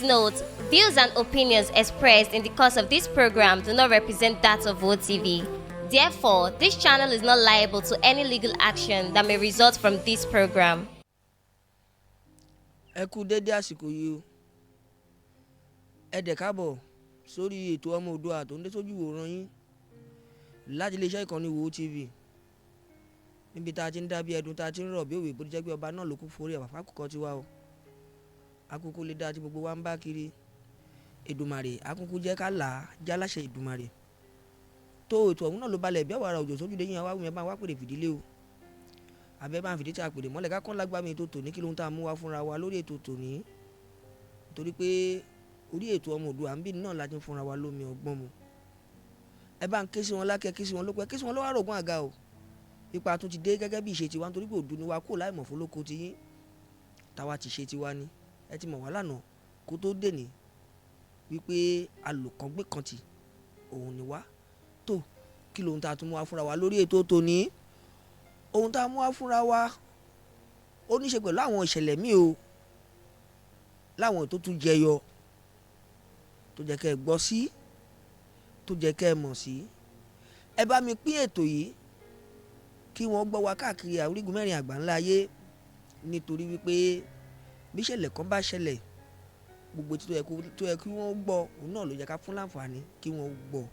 note, views and opinions expressed in the course of this program do not represent that of OTV. Therefore, this channel is not liable to any legal action that may result from this program. Ẹ kú dédé àsìkò yìí o. Ẹ dẹ̀ káàbọ̀ sórí ètò ọmọ Oòduà tó ń dé sójú ìwòran yín láti iléeṣẹ́ ìkànnì OTV. Níbi tá a ti ń dábí ẹdun tá a ti ń rọ̀ bí òwe bó ti jẹ́ pé ọba náà ló kú forí àfàfà kúkọ tiwa o. Akúkú lè dá tí gbogbo wa ń bá kiri. Èdùmàrè akúkú jẹ́ ká là á jáláṣẹ Èdùmàrè. Tó ètò ọ̀hún náà ló balẹ̀ bí àwàrà òjò sójú dé yín àwa wíyẹn bá wá pèrè fìdílé o. Abẹ́ bá ń fìdí tí a pèrè mọ́lẹ̀ ká kán lágbá mi ètò tòní kí ló ń tá a mú wá fúnra wa lórí ètò tòní. Torí pé orí ètò ọmọ Oòduà ń bí náà láti fúnra wa lómi ọgbọ́n mu. Ẹ bá ń ké sí wọn lákẹ́ ké sí wọn lópẹ́ ké sí wọn lọ́wọ́ àrògùn àga o. Ipa tún ti dé gẹ́gẹ́ bí ìṣe tiwa nítorí pé òdu ni wa kó láì mọ̀ fún lóko ti yín. Táwa ti ṣe tiwa ni. Ẹ ti mọ̀ wá lánàá kó tó dé ní wípé alòkàngbé kan ti òun ni wá. Tó kí ló ń tá a tún mú wá fúnra wa lórí ètò tòní. Ohun tá a mú wá fúnra wa ó ní ṣe pẹ̀lú àwọn ìṣẹ̀lẹ̀ míì o láwọn tó tún jẹyọ tó jẹ́ kẹ́ ẹ gbọ́ sí tó jẹ́ kẹ́ ẹ mọ̀ sí. Ẹ bá mi pín ètò yìí kí wọ́n gbọ́ wa káàkiri orígun mẹ́rin àgbáńlá ayé nítorí wípé bí ìṣẹ̀lẹ̀ kan bá ṣẹlẹ̀ gbogbo tí tó yẹ kí wọ́n gbọ́ òun náà ló yẹ ká fún láǹfààní kí wọ́n gbọ́.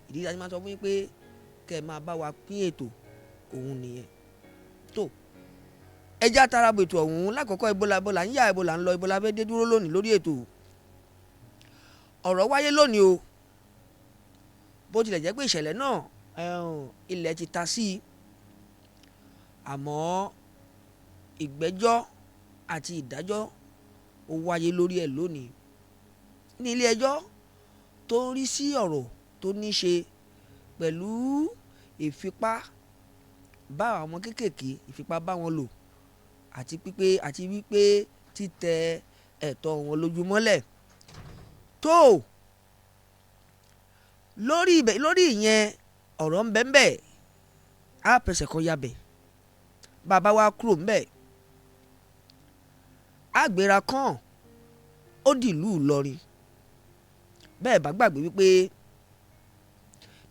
Ìdí tí a ti máa sọ fún yín pé kẹ́ ẹ máa bá wa pín ètò òun nìyẹn. Tó ẹja tara bò ètò ọ̀hún lákọ̀ọ́kọ́ ibola ń yà ibola ń lọ ibola fẹ́ dé dúró lónìí lórí ètò. Ọ̀rọ̀ wáyé lónìí o bó tilẹ̀ jẹ́ pé ìṣẹ̀lẹ̀ náà ilẹ̀ ti ta sí i àmọ́ ìgbẹ́jọ́ àti ìdájọ́ ó wáyé lórí ẹ̀ lónìí ní ilé ẹjọ́ tó ń rí sí ọ̀rọ̀ tó ní ṣe pẹ̀lú ìfipá bá àwọn kéékèèké ìfipá bá wọn lò àti wípé títẹ ẹ̀tọ́ wọn lójú mọ́lẹ̀. Tó lórí ìyẹn ọ̀rọ̀ ń bẹ́ẹ̀ á pẹ̀sẹ̀ kan yabẹ̀ bàbá wa kúrò ń bẹ̀ àgbéra kan ó dìlú Ìlọrin. Bẹ́ẹ̀ bá gbàgbé wípé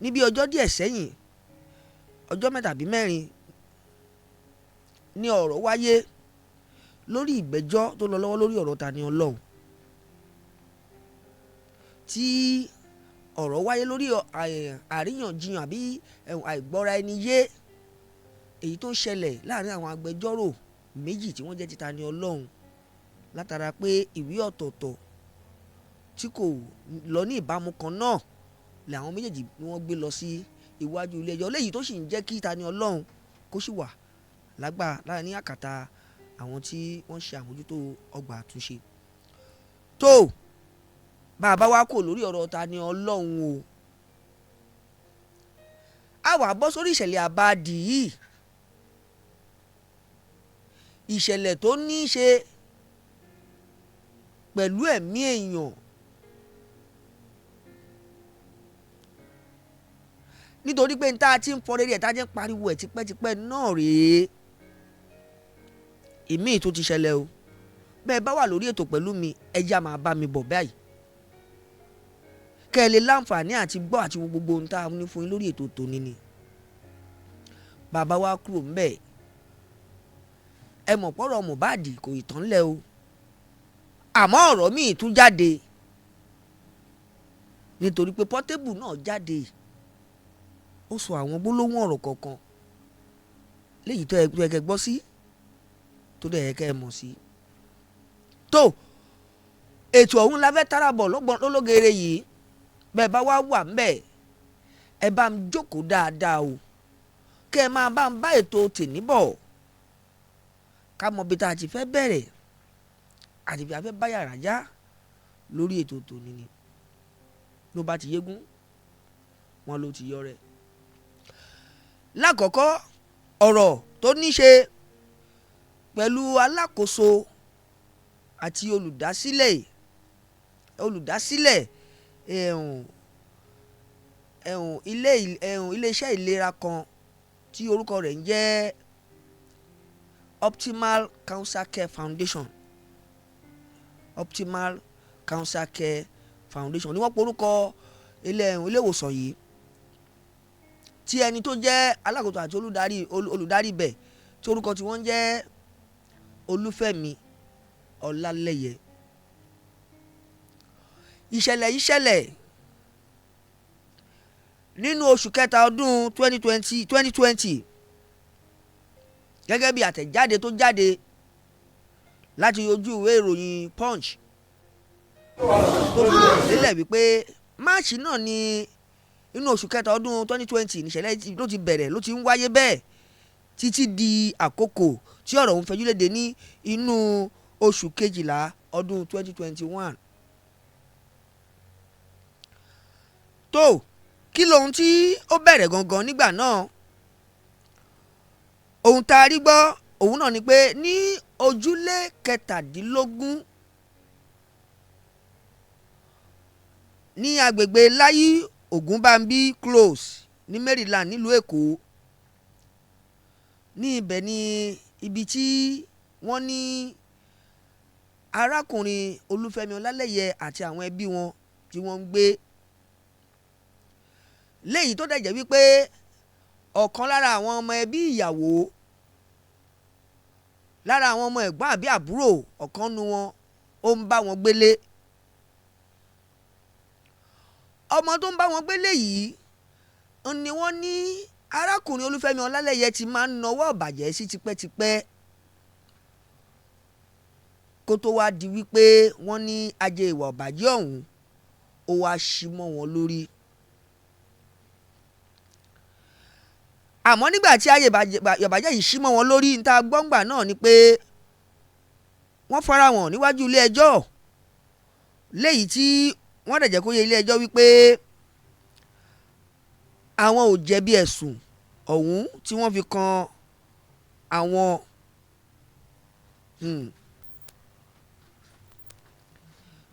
níbi ọjọ́ díẹ̀ sẹ́yìn ọjọ́ mẹ́ta tàbí mẹ́rin ní ọ̀rọ̀ wáyé lórí ìgbẹ́jọ́ tó lọ lọ́wọ́ lórí ọ̀rọ̀ Tani Olohun tí ọ̀rọ̀ wáyé lórí àríyànjiyàn àbí àìgbọ́ra ẹni yé èyí tó ń ṣẹlẹ̀ láàrin àwọn agbẹjọ́rò méjì tí wọ́n jẹ́ ti Tani Olohun látara pé ìwé ọ̀tọ̀ọ̀tọ̀ tí kò lọ ní ìbámu kan náà làwọn méjèèjì ni wọ́n gbé lọ sí iwájú ilé ẹjọ́ léyìí tó sì ń jẹ́ kí Tani Olohun kó sì wà láàrin ní àkàtà àwọn tí wọ́n ṣe àmójútó ọgbà àtúnṣe. Tó bàbá wa kò lórí ọ̀rọ̀ Tani Olohun o a wá bọ́ sórí ìṣẹ̀lẹ̀ àbáàdì yìí ìṣẹ̀lẹ̀ tó ní í ṣe pẹ̀lú ẹ̀mí èèyàn nítorí pé níta tí ń fọ rere ẹ̀ tá a jẹ́ ń pariwo ẹ̀ tipẹ́tipẹ́ náà rèé ìmíì tó ti ṣẹlẹ̀ o bẹ́ẹ̀ bá wà lórí ètò pẹ̀lú mi ẹja máa bá mi bọ̀ báyìí kẹ́ ẹ lè láǹfààní àti gbọ́ àti wo gbogbo ohun tá a ní fún yín lórí ètò tòní ni. Bàbá wa kúrò ń bẹ̀ ẹ mọ̀ pọ̀rọ̀ Mohbad kò ì tán lẹ̀ o àmọ́ ọ̀rọ̀ míì tún jáde nítorí pé Portable náà jáde ó sọ àwọn gbólóhùn ọ̀rọ̀ kọ̀ọ̀kan léyìí tó yẹ kẹ́ gbọ́ sí tó dẹ̀ yẹ kẹ́ mọ̀ sí. Tó ètò ọ̀hún la fẹ́ tara bọ̀ lọ́lọ́gẹ̀rẹ̀ yìí bẹ́ẹ̀ bá wá wà ń bẹ̀ ẹ bá ń jókòó dáadáa o kẹ́ ẹ máa bá ń bá ètò tèmi bọ̀ ká mọ bí tá a ti fẹ́ bẹ̀rẹ̀ àti bí a fẹ́ bá yàrá já lórí ètò tòní ni ló bá ti yégún wọn ló ti yọ rẹ̀. Lákọ̀ọ́kọ́ ọ̀rọ̀ tó ní ṣe pẹ̀lú alákòóso àti olùdásílẹ̀ iléeṣẹ́ ìlera kan tí orúkọ rẹ̀ ń jẹ́ Optimal Cancer Care Foundation Optimal Cancer Care Foundation ni wọ́n porúkọ ilé ìwòsàn yìí, tí ẹni tó jẹ́ alákòóso àti olùdarí bẹ̀ tí orúkọ tí wọ́n jẹ́ Olúfẹ́mi Ọlaleye. Ìṣẹ̀lẹ̀ yìí ṣẹlẹ̀ nínú oṣù kẹta ọdún 2020 gẹ́gẹ́ bí àtẹ̀jáde tó jáde láti ojú ìwé ìròyìn Punch tó fi lélẹ̀ wípé máàcì náà ní inú oṣù kẹta ọdún 2020 níṣẹ̀lẹ̀ ló ti bẹ̀rẹ̀, ló ti ń wáyé bẹ́ẹ̀ títí di àkókò tí ọ̀rọ̀ ọ̀hún fẹjú léde ní inú oṣù kejìlá ọdún 2021. tó kí lohun tí ó bẹ̀rẹ̀ gangan nígbà náà? ohun tá a rí gbọ́ òun náà ni pé ní ojúlé kẹtàdínlógún ní agbègbè Láyí Ògúnbàmbí Close ní Maryland nílùú Èkó, ní ibẹ̀ ni ibi tí wọ́n ní arákùnrin Olúfẹ́mi Ọlálẹ́yẹ àti àwọn ẹbí wọn tí wọ́n ń gbé, léyìí tó dẹ̀ jẹ́ wípé ọ̀kan lára àwọn ọmọ ẹbí ìyàwó, lára àwọn ọmọ ẹ̀gbọ́n àbí àbúrò ọ̀kan nu wọn ó ń bá wọn gbélé. ọmọ tó ń bá wọn gbélé yìí ni wọ́n ní arákùnrin Olúfẹ́mi Ọlálẹ́yẹ ti máa ń nawọ́ ìbàjẹ́ sí tipẹ́tipẹ́ kó tó wá di wípé wọ́n ní ajé ìwà ìbàjẹ́ ọ̀hún ó wá ṣí mọ́ wọn lórí. àmọ́ nígbà tí ayé ìbàjẹ́ yìí ṣí mọ́ wọn lórí, níta gbọ́ngbà náà ni pé wọ́n fara wọn níwájú ilé ẹjọ́, léyìí tí wọ́n dẹ̀ jẹ́ kó yé ilé ẹjọ́ wípé àwọn ò jẹ̀bi ẹ̀sùn ọ̀hún tí wọ́n fi kan àwọn.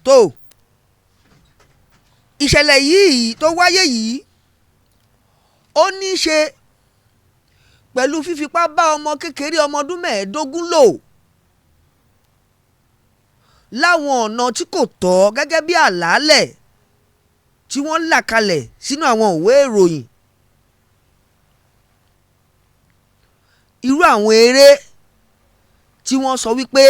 tó ìṣẹ̀lẹ̀ yìí tó wáyé yìí ó ní í ṣe pẹ̀lú fífipá bá ọmọ kékeré ọmọ ọdún 15 lò láwọn ọ̀nà tí kò tọ́ gẹ́gẹ́ bí àlàálẹ̀ tí wọ́n là kalẹ̀ sínú àwọn ìwé ìròyìn. irú àwọn eré tí wọ́n sọ wípé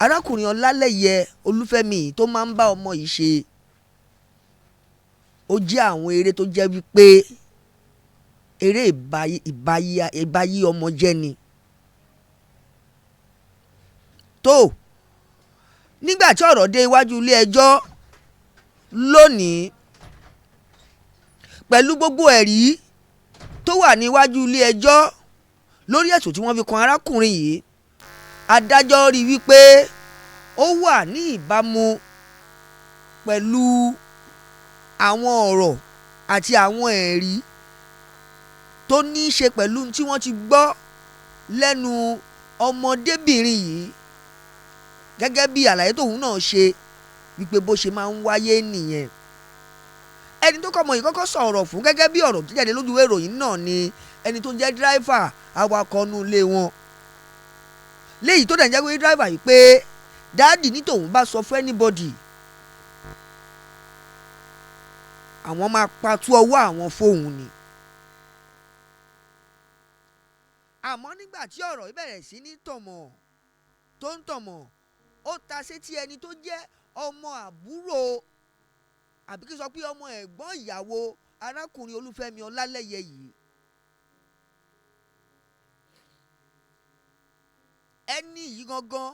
arákùnrin Ọlálẹ́yẹ Olúfẹ́mi tó máa ń bá ọmọ yìí ṣe, ó jẹ́ àwọn eré tó jẹ́ wípé eré ìbáyé ọmọ jẹ́ ni. tó nígbà tí ọ̀rọ̀ dé iwájú ilé ẹjọ́ lónìí, pẹ̀lú gbogbo ẹ̀rí tó wà níwájú ilé ẹjọ́ lórí ẹ̀sùn tí wọ́n fi kan arákùnrin yìí, adájọ́ rí wípé ó wà ní ìbámu pẹ̀lú àwọn ọ̀rọ̀ àti àwọn ẹ̀rí tó ní í ṣe pẹ̀lú tí wọ́n ti gbọ́ lẹ́nu ọmọdébìnrin yìí, gẹ́gẹ́ bí àlàyé tóun náà ṣe wípé bó ṣe máa ń wáyé nìyẹn. ẹni tó kọ́ ọmọ yìí kọ́kọ́ sọ̀rọ̀ fún gẹ́gẹ́ bí ọ̀rọ̀ tó jáde lójú ìròyìn náà ni ẹni tó jẹ́ díráìfà awakọ̀ inú ilé wọn, léyìí tó dẹ̀ ń jẹ́ pé díráìfà yìí pé dáàdì ní tòun bá sọ fún anybody àwọn máa patú ọwọ́ àwọn fóun ni. àmọ́ nígbà tí ọ̀rọ̀ yìí bẹ̀rẹ̀ sí ní tọ̀mọ̀ tó ń tọ̀mọ̀, ó ta sétí ẹni tó jẹ́ ọmọ àbúrò àbí kí n sọ pé ọmọ ẹ̀gbọ́n ìyàwó arákùnrin Olúfẹ́mi Ọlálẹ́yẹ yìí. ẹni yìí gangan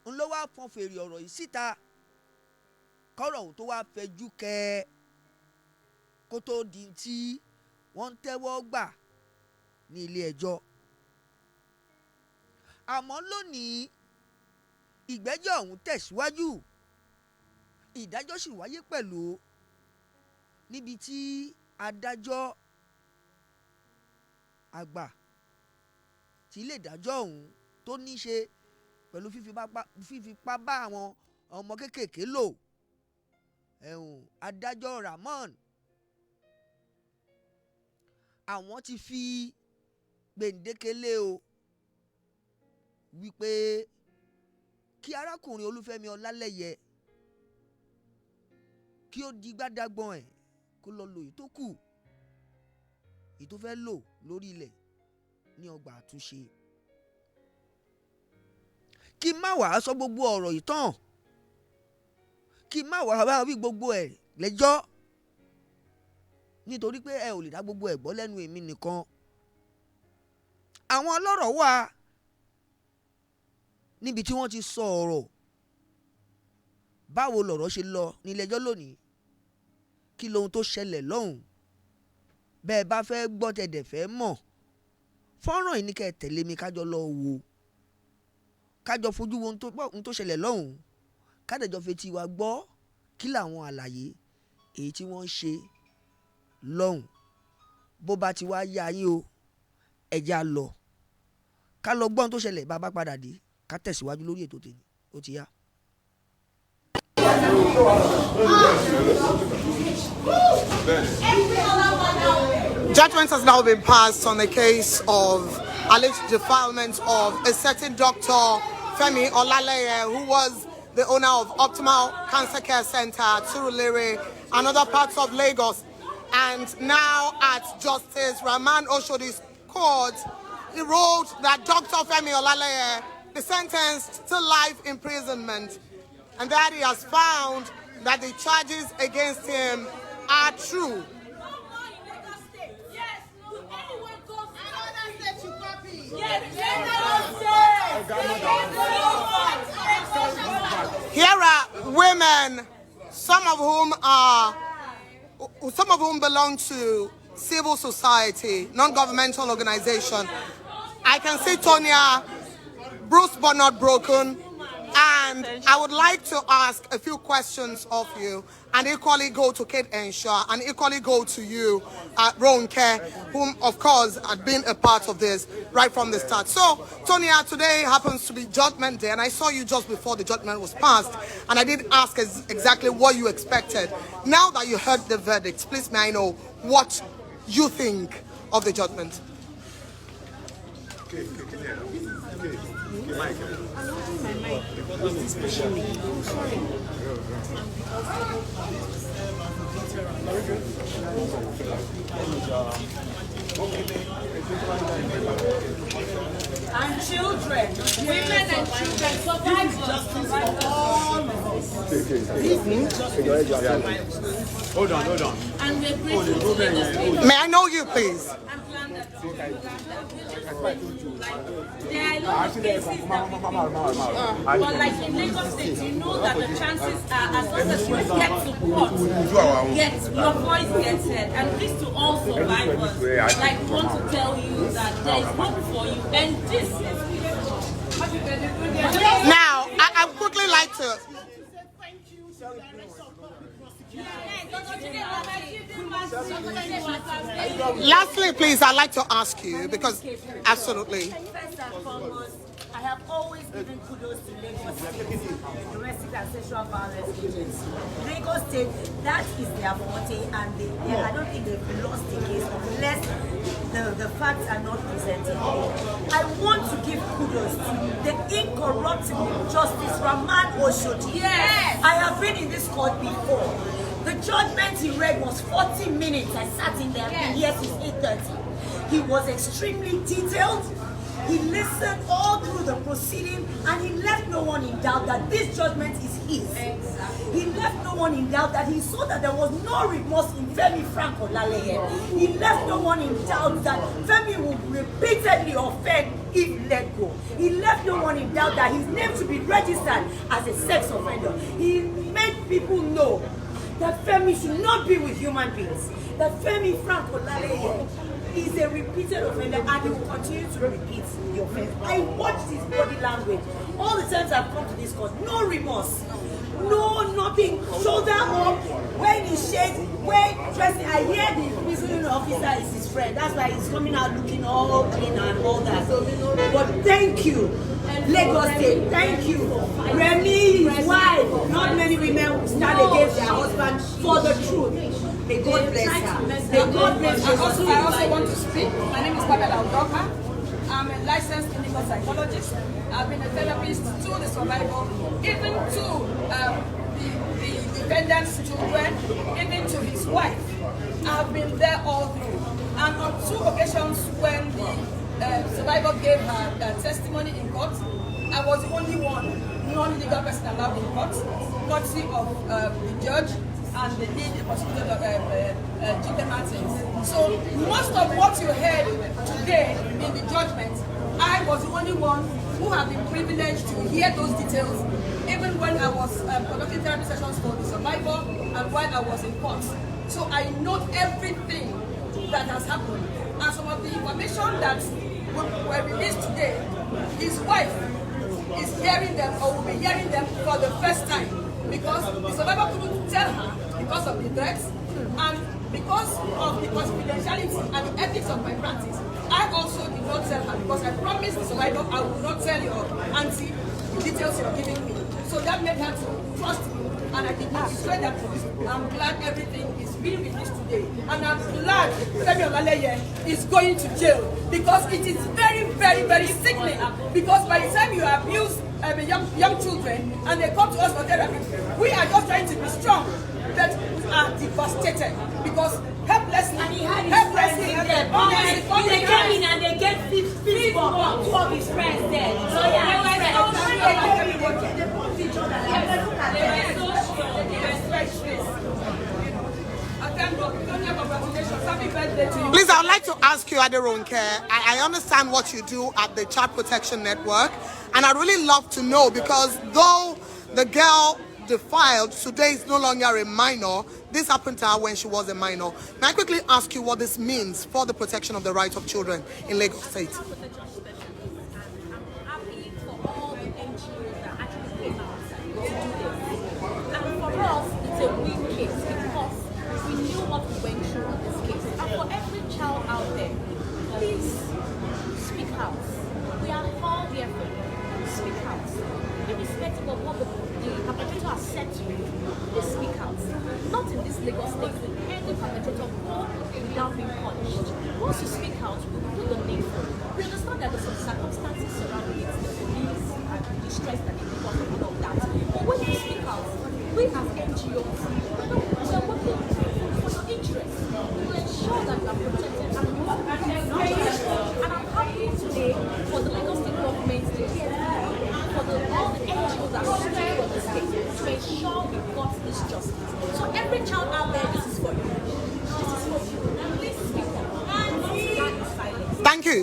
ń ló wá fọn fèrè ọ̀rọ̀ yìí síta kọ́rọ̀ ọ̀hún tó wá fẹjú kẹ́ kó tó di tí wọ́n ń tẹ́wọ́ gbà ní ilé ẹjọ́. àmọ́ lónìí ìgbẹ́jọ́ ọ̀hún tẹ̀síwájú, ìdájọ́ sì wáyé pẹ̀lú níbi tí adájọ́ àgbà tí ilé ìdájọ́ ọ̀hún tó ní í ṣe pẹ̀lú fífipá bá àwọn ọmọ kéékèèké lò, adájọ́ Ramon, àwọn ti fi gbèǹdéke lé o wípé kí arákùnrin Olúfẹ́mi Ọlálẹ́yẹ kí ó di gbádàgbọ́n ẹ̀ kó lọ lò èyí tó kù, èyí tó fẹ́ lò lórí ilẹ̀ ní ọgbà àtúnṣe. Kí má wàá sọ gbogbo ọ̀rọ̀ yìí tán, kí má wàá bá wí gbogbo ẹ̀ lẹ́jọ́, nítorí pé ẹ ò lè dá gbogbo ẹ̀ gbọ́ lẹ́nu èmi nìkan. Àwọn ọlọ́rọ̀ wà níbi tí wọ́n ti sọ ọ̀rọ̀, báwo lọ̀rọ̀ ṣe lọ nílé-ẹjọ́ lónìí, kí lohun tó ṣẹlẹ̀ lọ́hùn. Bẹ́ẹ̀ bá fẹ́ gbọ́ tẹ̀dẹ̀ fẹ́ mọ̀, fọ́nrán yìí ní kẹ́ ẹ tẹ̀lé mi kájọ lọ wò, kájọ fojú wo ohun tó ṣẹlẹ̀ lọ́hùn, kádẹ̀jọ́ fetí wa gbọ́ kí làwọn àlàyé èyí tí wọ́n ń ṣe lọ́hùn. Bó bá ti wá yá yín o, ẹja lọ ká lọ gbọ́ ohun tó ṣẹlẹ̀, bá a bá padà dé ká tẹ̀síwájú lórí ètò tèmi. Ó ti yá. Judgment has now been passed on the case of alleged defilement of a certain Dr. Femi Ọlaleye, who was the owner of Optimal Cancer Care Center, Surulere, and other parts of Lagos. And now at Justice Rahman Oshodi's court, he ruled that Dr. Femi Ọlaleye be sentenced to life imprisonment, and that he has found that the charges against him are true. Here are women, some of whom belong to civil society, non-governmental organization. I can see Tonya, Bruce but not broken, and I would like to ask a few questions of you, and equally go to Kate Enshaw, and equally go to you, Ronke, whom of course had been a part of this right from the start. So, Tonya, today happens to be Judgment Day, and I saw you just before the judgment was passed, and I did ask exactly what you expected. Now that you heard the verdict, please may I know what you think of the judgment? And children, women and children, survivors for all of us. Hold on. And we're grateful to Lagos State. May I know you, please? I'm planted. There are a lot of cases that we but like in Lagos State, you know that the chances are, as long as you get to court, your voice gets heard. And this to all survivors, like want to tell you that there is hope for you, and this is. Now, I would quickly like to. Lastly, please, I'd like to ask you, because absolutely. First and foremost, I have always given kudos to Lagos State, domestic and sexual violence agency. Lagos State, that is their forte, and I don't think they've lost the case unless the facts are not presented. I want to give kudos to the incorruptible Justice Rahman Oshodi. Yes! I have been in this court before. The judgment he read was 40 minutes. I sat in there, I've been here since 8:30. He was extremely detailed. He listened all through the proceeding, and he left no one in doubt that this judgment is his. Exactly. He left no one in doubt that he saw that there was no remorse in Femi Frank Ọlaleye. He left no one in doubt that Femi would repeatedly offend if let go. He left no one in doubt that his name should be registered as a sex offender. He made people know that Femi should not be with human beings. That Femi Frank Ọlaleye is a repeated offender, and he will continue to repeat the offense. I watched his body language. All the times I've come to this court, no remorse, no nothing, shoulder up, when he shakes, when dressing. I hear the prison officer is his friend. That's why he's coming out looking all clean and all that. But thank you, Lagos State, thank you. Remy, his wife, not many women will stand against their husband for the truth. May God bless her. May God bless her. I also want to speak. My name is Pamela Udoka. I'm a licensed clinical psychologist. I've been a therapist to the survivor, even to the defendant's children, even to his wife. I've been there all through. And on 2 occasions when the survivor gave her testimony in court, I was the only one non-legal person allowed in court, courtesy of the judge and the lead prosecutor, G.K. Martins. So most of what you heard today in the judgment, I was the only one who have been privileged to hear those details, even when I was conducting therapy sessions for the survivor and while I was in court. So I know everything that has happened. And some of the information that were released today, his wife is hearing them or will be hearing them for the first time, because the survivor couldn't tell her because of the threats and because of the confidentiality and the ethics of my practice. I also did not tell her because I promised the survivor I will not tell your auntie the details you're giving me. So that made her to trust me, and I did not betray that trust. I'm glad everything is being released today, and I'm glad Ọlaleye is going to jail, because it is very, very, very sickening. Because by the time you abuse young children and they come to us for therapy, we are just trying to be strong, but we are devastated because helplessly, they came in and they get 2 of his friends there. So Please, I would like to ask you, Aderonke, I understand what you do at the Child Protection Network, and I really love to know, because though the girl defiled today is no longer a minor, this happened to her when she was a minor. May I quickly ask you what this means for the protection of the rights of children in Lagos State? Irrespective of what the perpetrator has said to you, they speak out. Not in this Lagos State, with any perpetrator go without being punished. Once you speak out, we will do the needful. We understand that there's some circumstances surrounding it, the police and the distress that they cause and all of that. But when you speak out, we as NGOs, we are working for your interests. We will ensure that you are protected and you are protected. And I'm happy today for the Lagos State government to hear for all the NGOs that are working for the state to ensure we got this justice. So every child out there, this is for you. This is for you. Please speak up. And stand in silence. Thank you.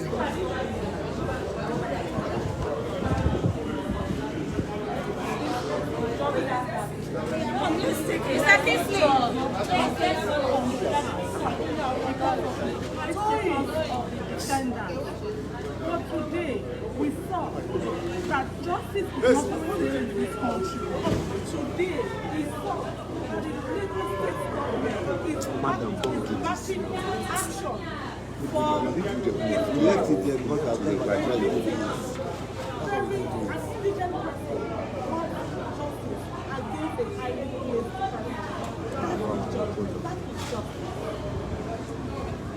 But today, we saw that justice is not possible in this country. Today, we saw that the Lagos State government is massive action for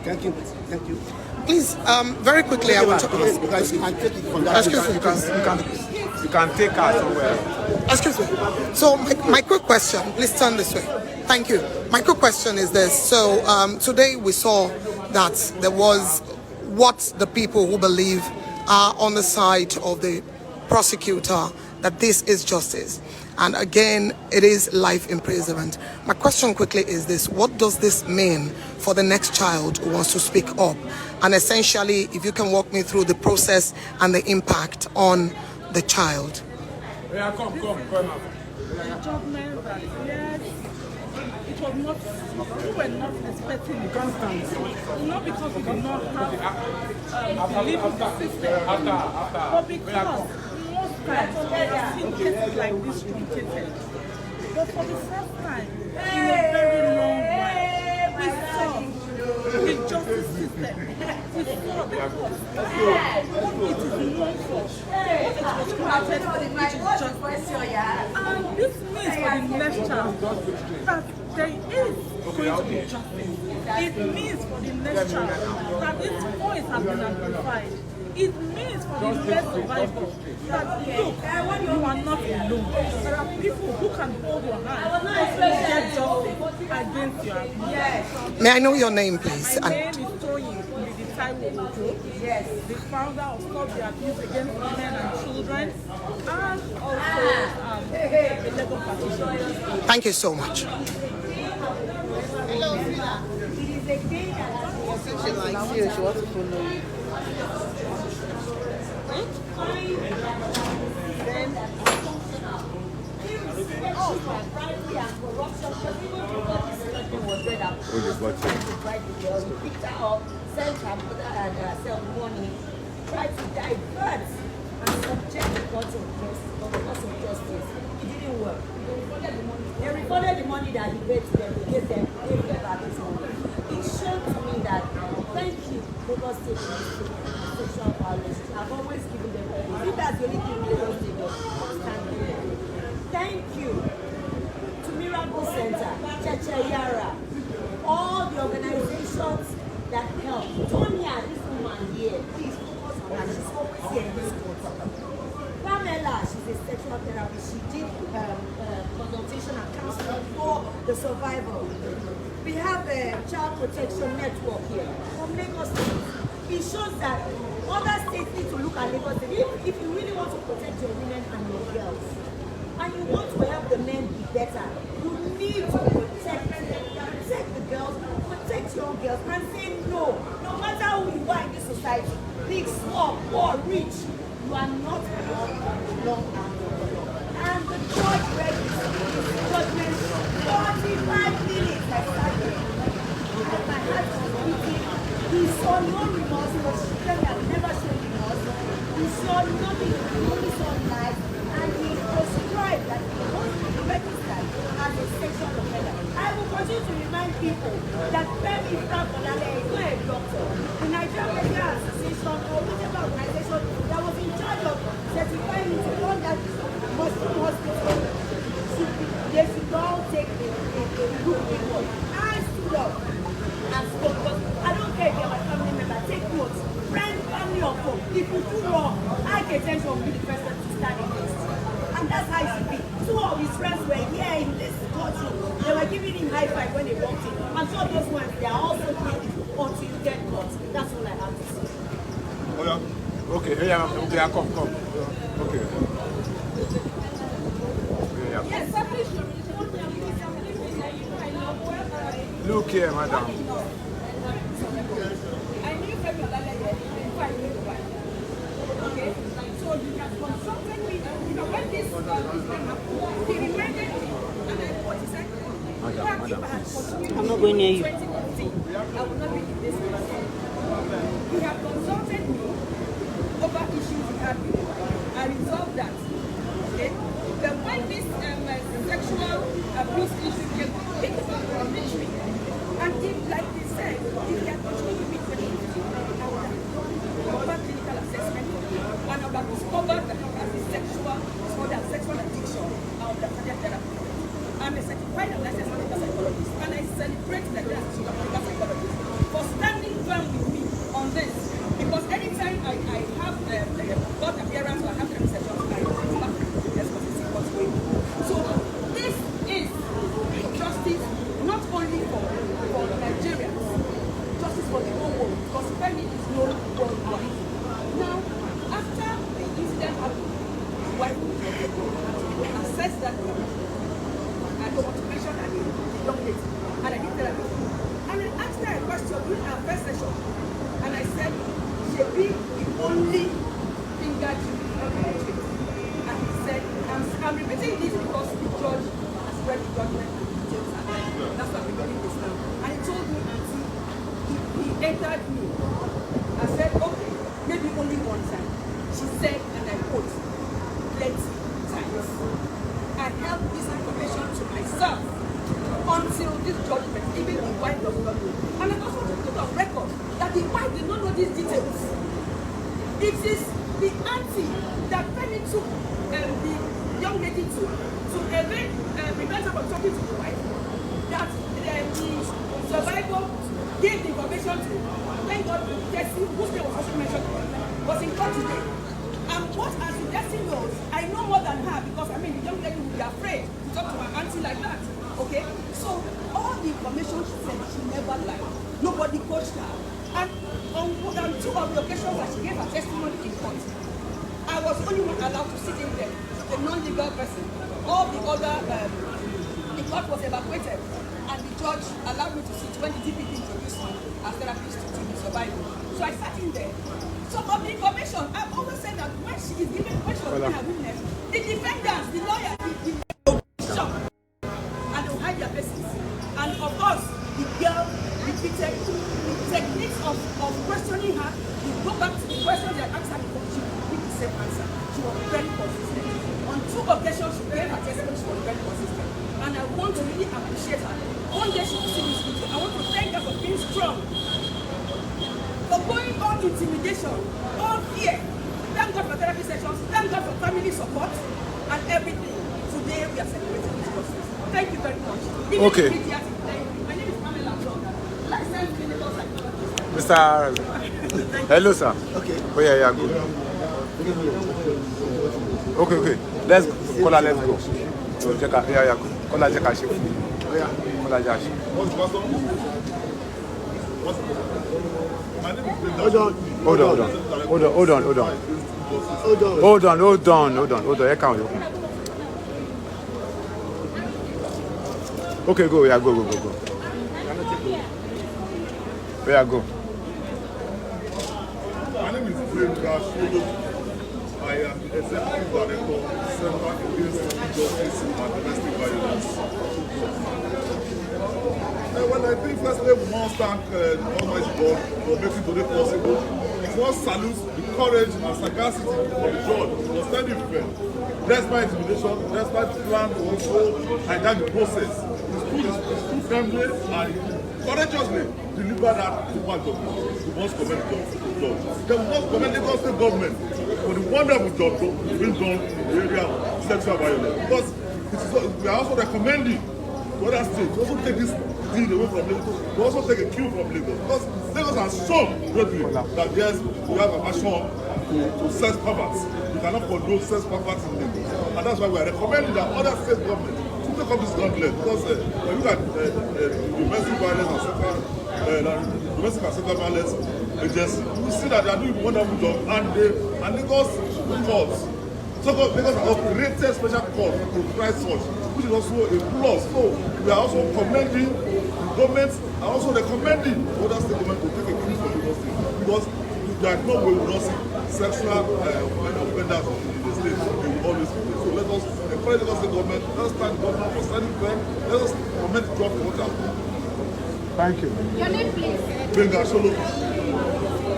Thank you. Thank you. Please, very quickly, I want to ask. Because you can take it from that. You can take her somewhere. Excuse me. So my quick question, please turn this way. Thank you. My quick question is this. So today we saw that there was what the people who believe are on the side of the prosecutor, that this is justice. And again, it is life imprisonment. My question quickly is this: what does this mean for the next child who wants to speak up? And essentially, if you can walk me through the process and the impact on the child. The judgment that yes, it was not, we were not expecting it. Not because we did not have belief in the system, but because most times we have seen cases like this truncated. But for the first time in a very long while, we saw the justice system. We saw the court. What it is known for. What it was created for, which is justice. And this means for the next child that there is going to be justice. It means for the next child that its voice has been amplified. It means for the best survivor that look, you are not alone. There are people who can hold your hand and get justice against your abuse. May I know your name, please? My name is Idajọ, the founder of Stop the Abuse Against Women and Children, and also a legal practitioner. Thank you so much. She likes you. She wants to follow you. Send her mother and herself money, try to divert and subject the court of justice. It didn't work. They refunded the money that he paid to them. They gave them back his money. It showed to me that, thank you, Lagos State sexual violence. I've always given them credit. If that's the only thing Lagos State does, thank you to Miracle Center, Cheche Yara, all the organizations that help. Tonya, this woman here, please focus on her. She's always here in this court. Pamela, she's a sexual therapist. She did consultation and counseling for the survivor. We have a child protection network here from Lagos State. It shows that other states need to look at Lagos State. If you really want to protect your women and your girls, and you want to help the men be better, you need to protect the girls, protect your girls, and say no. No matter who you are in this society, big, small, poor, rich, you are not long and the judge read his judgment 45 minutes. I started. And my heart was beating. He saw no remorse, but she said he had never shown remorse. He saw nothing, he only saw life, and he prescribed that he was registered as a sexual offender. I will continue to remind people that Ọlaleye is not a doctor. The Nigerian Medical Association or whatever organization that was in charge of certifying him to run that Muslim hospital, they should all take a look inward. I stood up and spoke, but I don't care if you're my family member, take notes. Friend, family, or foe. If you do wrong, I can tell you will be the person to stand against you. And that's how it should be. Two of his friends were here in this courtroom. They were giving him high five when they walked in. I'm sure those ones, they are also doing it until you get caught. That's all I have to say. Oh, yeah. Okay, come. Okay. Yeah. Yes, Look here, madam. I knew Ọlaleye before I knew the wife. Okay? So you can consult me. You know, when this happened, he reminded me, and I what he said, I'm not going near you. 2015, I will not be in this person. He had consulted me over issues he had with me. I resolved that. Okay? But when this sexual abuse issue came, it reached me. And if, like they said, if they had continued to meet with me, I would have done clinical assessment and I would have discovered that he has a sexual disorder, sexual addiction, I would have started therapy. I'm a certified and licensed clinical psychologist, and I celebrate the Nigerian Institute of Clinical Psychologists for standing firm with me on this. Because anytime I have court appearance or I have the reception, I come back to the responsibility what's going on. So this is justice not only for Nigerians, justice for the whole world, because Femi is known worldwide. Now, after the incident happened, his wife assessed that I don't want to mention her name, the young lady, and I did therapy. And I asked her a question during our first session, and I said, Shebi, the only finger to the case. And he said, I'm repeating this because the judge has read the judgment and the details, and that's why I'm repeating this now. And he told me, Auntie, he entered me. I said, okay, maybe only one time. She said, and I quote, plenty times. I held this information to myself until this judgment, even the wife does not know. And I also want to put on record that the wife did not know these details. It is the auntie that Femi took the young lady to prevent her from talking to the wife, that the survivor gave the information to. Thank God, Jesse, whose name was also mentioned. was in court today. And what as the destiny knows, I know more than her because I mean the young lady would be afraid to talk to her auntie like that. Okay? So all the information she said, she never lied. Nobody coached her. And on 2 of the occasions that she gave her testimony in court, I was the only one allowed to sit in there, a non-legal person. All the other, the court was evacuated, and the judge allowed me to sit when the DPP introduced me as therapist to the survivor. So I sat in there. So of the information, I've always said that when she was giving her witness, the defendants, the lawyers, the shock, and they will hide their faces. And of course, the girl repeated the techniques of questioning her. You go back to the question they asked her before, she would repeat the same answer. She was very consistent. On 2 occasions, she gave her testimony, she was very consistent. And I want to really appreciate her. One day she will see this video. I want to thank her for being strong. For going on intimidation, all fear. Thank God for therapy sessions, thank God for family support, and everything. Today we are celebrating this process. Thank you very much. Okay. My name is Pamela John. Licensed clinical psychologist. Mr. Hello, sir. Okay. Oh, yeah, good. Okay. Let's go. Kola, let's go. So, check out. Yeah, go. Kola, check out. Oh, yeah. Kola, Jash. Hold on. Okay, go. Yeah, go. Yeah, go. My name is Idajọ. I am the Executive Director of the Center Against Injustice and Domestic Violence. Well, I think firstly we must thank the Almighty God for making today possible. We must salute the courage and sagacity of the judge who was standing firm. Despite intimidation, despite the plan to also hijack the process, he stood firmly and courageously delivered that to one government. We must commend the judge. Then we must commend the state government for the wonderful job being done in the area of sexual violence. Because we are also recommending to other states to also take this deal away from Lagos, to also take a cue from Lagos. Because Lagos has shown greatly that yes, we have a passion to sex perverts. We cannot condone sex perverts in Lagos. And that's why we are recommending that other state governments to take up this gauntlet. Because when you look at domestic violence and domestic and sexual violence agency, you see that they are doing a wonderful job, and Lagos courts. So Lagos has created special court to try such, which is also a plus. So we are also commending the government and also recommending other state government to take a cue from Lagos State, because there is no way we will not see sexual offenders in the state. They will always be there. So let us encourage Lagos State government. Let us thank the government for standing firm. Let us commend the job for what has done. Thank you. Your name, please. Idajọ,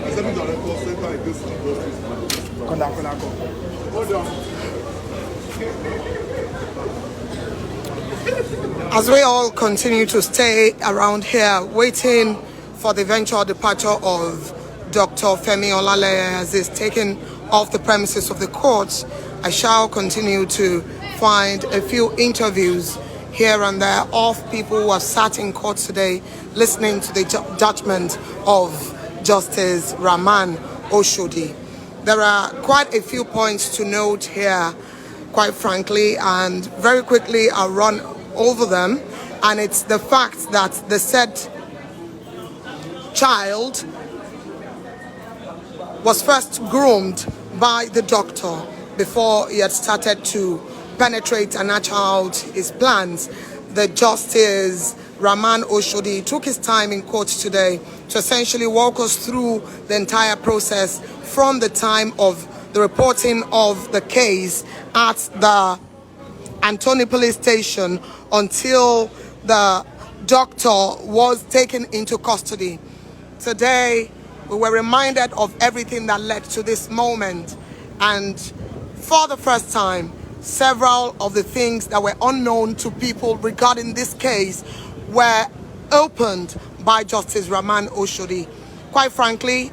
Executive Director, Center Against Injustice and Domestic Violence. Hold on. As we all continue to stay around here waiting for the eventual departure of Dr. Femi Ọlaleye as he's taken off the premises of the courts, I shall continue to find a few interviews here and there of people who have sat in court today listening to the judgment of Justice Rahman Oshodi. There are quite a few points to note here, quite frankly, and very quickly I'll run over them. And it's the fact that the said child was first groomed by the doctor before he had started to penetrate and hatch out his plans. The Justice Rahman Oshodi took his time in court today to essentially walk us through the entire process from the time of the reporting of the case at the Antony police station until the doctor was taken into custody. Today, we were reminded of everything that led to this moment, and for the first time, several of the things that were unknown to people regarding this case were opened by Justice Rahman Oshodi. Quite frankly,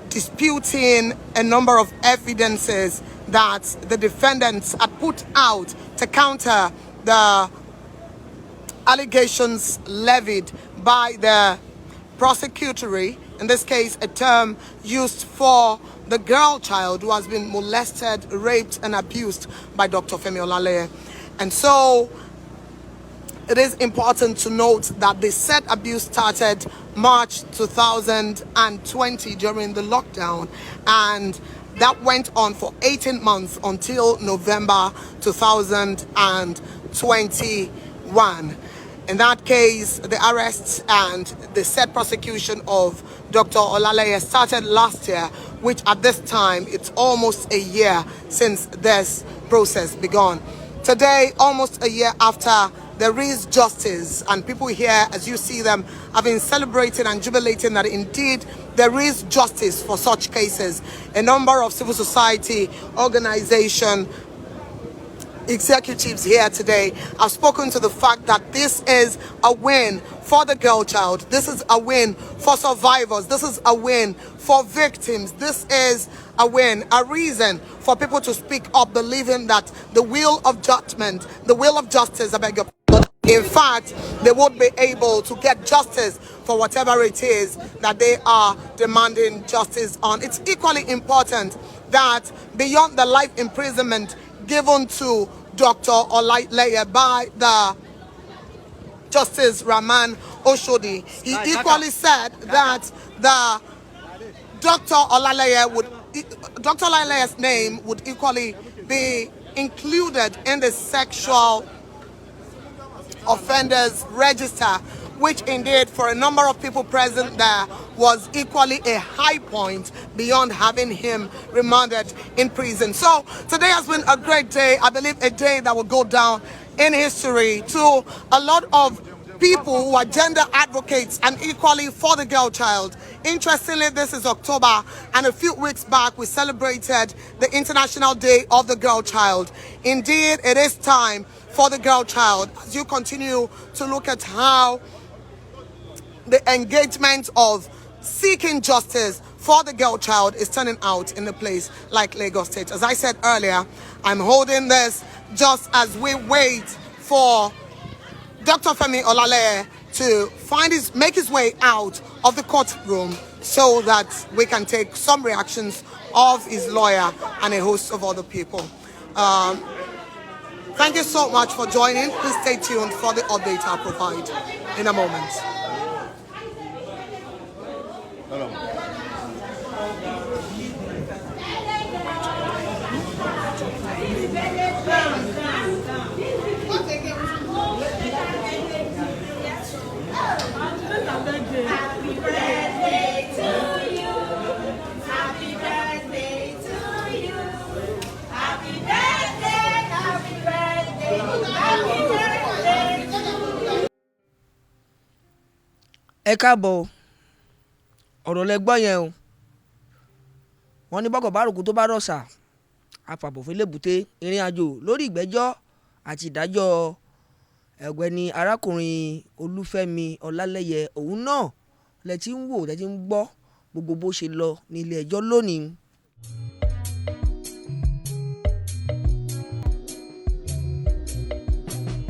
disputing a number of evidences that the defendants had put out to counter the allegations levied by the prosecutory in this case, a term used for the girl child who has been molested, raped, and abused by Dr. Femi Ọlaleye. And so it is important to note that the said abuse started March 2020 during the lockdown, and that went on for 18 months until November 2021. In that case, the arrests and the said prosecution of Dr. Ọlaleye started last year, which at this time, it's almost a year since this process began. Today, almost a year after, there is justice, and people here, as you see them, have been celebrating and jubilating that indeed there is justice for such cases. A number of civil society organizations, executives here today have spoken to the fact that this is a win for the girl child. This is a win for survivors. This is a win for victims. This is a win, a reason for people to speak up, believing that the will of judgment, the will of justice, in fact, they would be able to get justice for whatever it is that they are demanding justice on. It's equally important that beyond the life imprisonment given to Dr. Ọlaleye by the Justice Rahman Oshodi, he equally said that the Dr. Olaleye's name would equally be included in the sexual offenders register, which indeed for a number of people present there was equally a high point beyond having him remanded in prison. So today has been a great day. I believe a day that will go down in history to a lot of people who are gender advocates and equally for the girl child. Interestingly, this is October, and a few weeks back we celebrated the International Day of the Girl Child. Indeed, it is time for the girl child, as you continue to look at how the engagement of seeking justice for the girl child is turning out in a place like Lagos State. As I said earlier, I'm holding this just as we wait for Dr. Femi Ọlaleye to make his way out of the courtroom so that we can take some reactions of his lawyer and a host of other people. Thank you so much for joining. Please stay tuned for the update I'll provide in a moment. Happy birthday to you. Happy birthday to you. Happy birthday, happy birthday, happy birthday to you. Ẹ káàbọ̀, ọ̀rọ̀ lẹ gbọ́ yẹn o. Wọ́n ní bọ́kọ̀ bárùkù tó bá rọ̀ṣà afàbòfin lébùté ìrìn àjò lórí ìgbẹ́jọ́ àti ìdájọ́ ẹ̀gbẹ́ni arákùnrin Olúfẹ́mi Ọlálẹ́yẹ òun náà lẹ ti ń wò lẹ ti ń gbọ́ gbogbo bó ṣe lọ ní ilé ẹjọ́ lónìí.